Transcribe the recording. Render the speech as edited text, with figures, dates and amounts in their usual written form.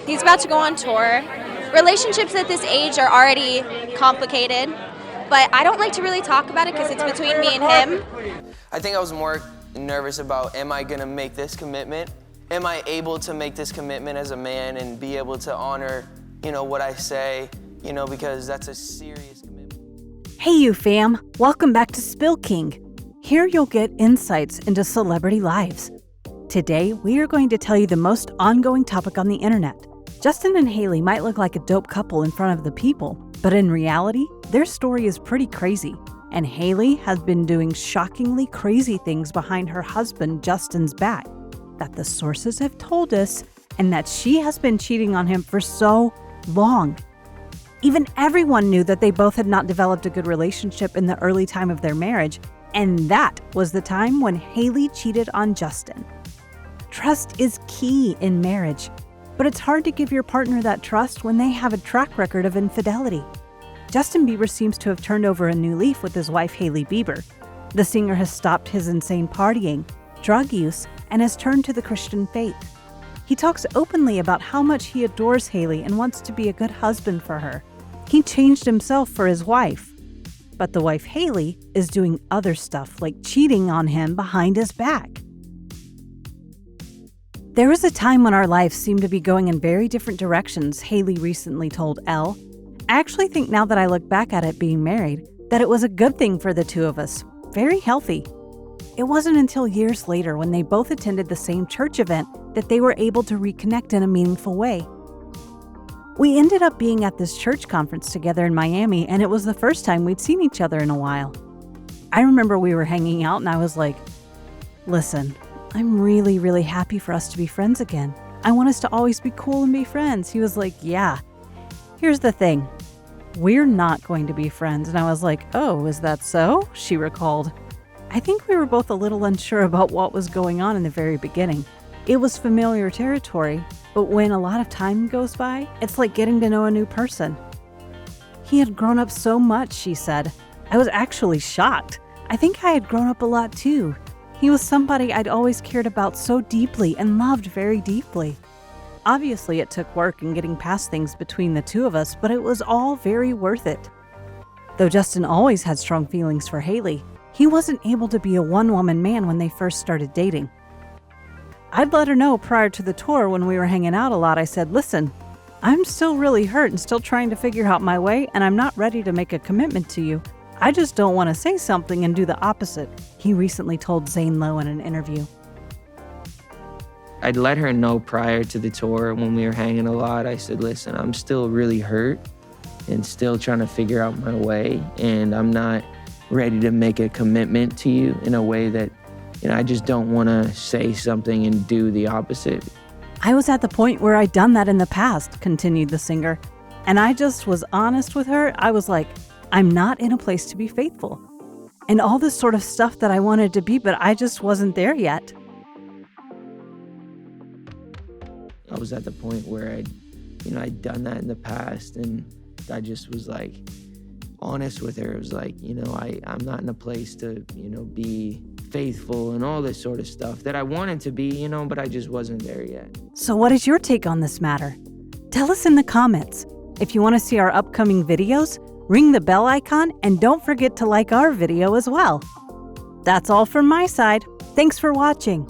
He's about to go on tour. Relationships at this age are already complicated, but I don't like to really talk about it because it's between me and him. I think I was more nervous about, am I gonna make this commitment? Am I able to make this commitment as a man and be able to honor, what I say, because that's a serious commitment. Hey you fam, welcome back to Spill King. Here you'll get insights into celebrity lives. Today, we are going to tell you the most ongoing topic on the internet. Justin and Hailey might look like a dope couple in front of the people, but in reality, their story is pretty crazy. And Hailey has been doing shockingly crazy things behind her husband Justin's back that the sources have told us, and that she has been cheating on him for so long. Even everyone knew that they both had not developed a good relationship in the early time of their marriage, and that was the time when Hailey cheated on Justin. Trust is key in marriage, but it's hard to give your partner that trust when they have a track record of infidelity. Justin Bieber seems to have turned over a new leaf with his wife Hailey Bieber. The singer has stopped his insane partying, drug use, and has turned to the Christian faith. He talks openly about how much he adores Hailey and wants to be a good husband for her. He changed himself for his wife. But the wife Hailey is doing other stuff like cheating on him behind his back. There was a time when our lives seemed to be going in very different directions, Hailey recently told Elle. I actually think now that I look back at it being married, that it was a good thing for the two of us. Very healthy. It wasn't until years later when they both attended the same church event that they were able to reconnect in a meaningful way. We ended up being at this church conference together in Miami, and it was the first time we'd seen each other in a while. I remember we were hanging out and I was like, listen, I'm really, really happy for us to be friends again. I want us to always be cool and be friends. He was like, yeah. Here's the thing. We're not going to be friends. And I was like, oh, is that so? She recalled. I think we were both a little unsure about what was going on in the very beginning. It was familiar territory, but when a lot of time goes by, it's like getting to know a new person. He had grown up so much, she said. I was actually shocked. I think I had grown up a lot too. He was somebody I'd always cared about so deeply and loved very deeply. Obviously, it took work in getting past things between the two of us, but it was all very worth it. Though Justin always had strong feelings for Hailey, he wasn't able to be a one-woman man when they first started dating. I'd let her know prior to the tour when we were hanging out a lot. I said, listen, I'm still really hurt and still trying to figure out my way, and I'm not ready to make a commitment to you. I just don't want to say something and do the opposite, he recently told Zane Lowe in an interview. I'd let her know prior to the tour when we were hanging a lot. I said, listen, I'm still really hurt and still trying to figure out my way, and I'm not ready to make a commitment to you in a way that, I just don't want to say something and do the opposite. I was at the point where I'd done that in the past, continued the singer, and I just was honest with her. I was like, I'm not in a place to be faithful. And all this sort of stuff that I wanted to be, but I just wasn't there yet. I was at the point where I'd done that in the past, and I just was like honest with her. It was like, I'm not in a place to, be faithful and all this sort of stuff that I wanted to be, but I just wasn't there yet. So what is your take on this matter? Tell us in the comments. If you want to see our upcoming videos, ring the bell icon and don't forget to like our video as well. That's all from my side. Thanks for watching.